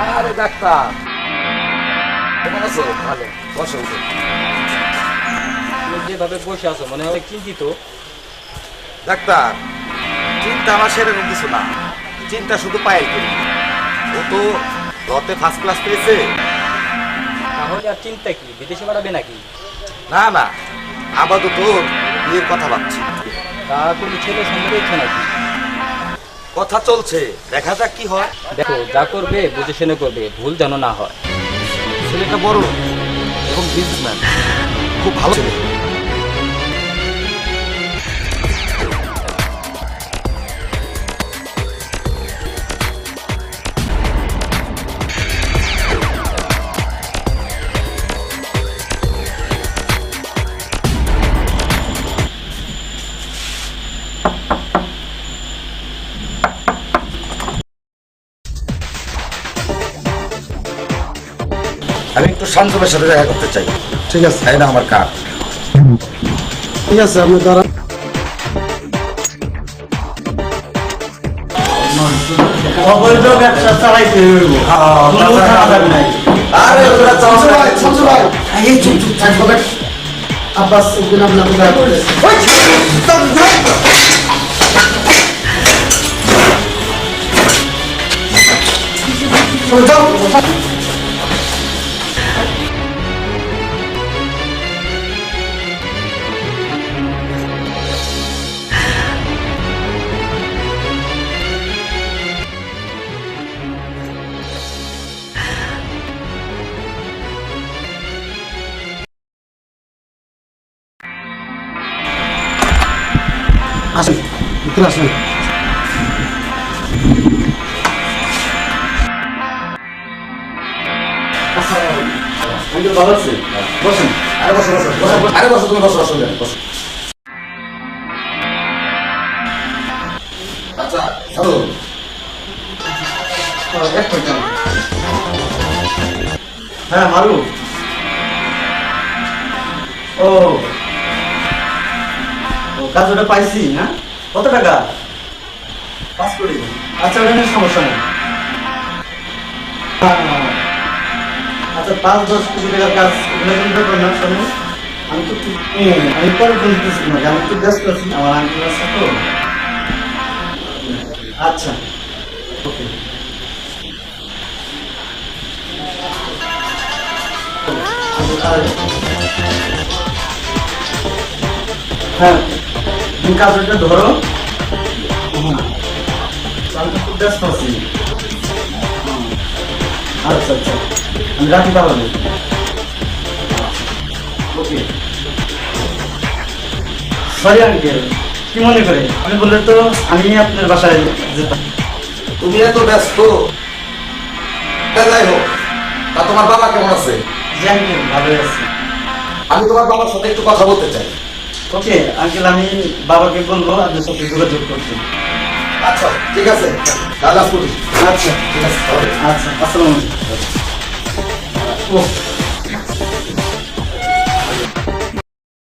আরে ডাক্তার, কেমন আছো? ভালো, বসো। তুমি যেভাবে বসে আছো মনে হয় চিন্তিত। ডাক্তার, চিন্তা আমার সেরকম কিছু না, চিন্তা শুধু পায়েল করি। ও তো রতে ফার্স্ট ক্লাস পেয়েছে। তাহলে আর চিন্তা কি, বিদেশে বাড়াবে নাকি? না না, আপাতত বিয়ের কথা ভাবছি। তা তুমি ছেলে সঙ্গে দেখছো নাকি? কথা চলছে, দেখা যাক কি হয়। দেখো, যা করবে বুঝে শুনে করবে, ভুল যেন না হয়। ছেলেটা বড় এবং বিজনেসম্যান, খুব ভালো ছেলে। আমি একটু শান্তমের সাথে দেখা করতে চাই। ঠিক আছে, তাই না আমার কাজ। ঠিক আছে, আপনি দাঁড়ান। অবৈধ ব্যবসা চালাইতে হইব। কোনো ঝামেলা নাই। আরে ওরা শামসু ভাই, শামসু ভাই, এই চুপ চুপ থাকবে। আব্বাস একদিন আপনাকে দেখা করতে। আসেন, ভিতরে আসেন। ভালো আছে? বসুন। আরে বসো বসো বসো। আরে বসো, তুমি বসো বসো বসো। আচ্ছা চলো। হ্যাঁ মারু। ও কাজ ওটা পাইছি না? কত টাকা? 5 কোটি। আচ্ছা, ওটা নিয়ে সমস্যা নেই। আচ্ছা, 5-10 কোটি টাকার কাজ ব্যাপার না। শোনো, আমি তো আমি পরে বলতেছি না, আমি একটু ব্যস্ত আছি, আমার আঙ্কেল আছে তো। আচ্ছা, ওকে। হ্যাঁ, তুমি কাজটা ধরো। আমি তো খুব ব্যস্ত আছি। আচ্ছা আচ্ছা, আমি রাখি তাহলে। ওকে। সরি আঙ্কেল, কি মনে করে? আমি বললে তো আমি আপনার বাসায় যেতাম। তুমি এত ব্যস্ত। যাই হোক, তা তোমার বাবা কেমন আছে? জি আঙ্কেল, ভালোই আছি। আমি তোমার বাবার সাথে একটু কথা বলতে চাই। ওকে আঙ্কেল, আমি বাবাকে বলবো আপনার সাথে যোগাযোগ করতে। আচ্ছা ঠিক আছে, তাহলে আসবো। আচ্ছা ঠিক আছে। আচ্ছা, আসসালামু আলাইকুম। ও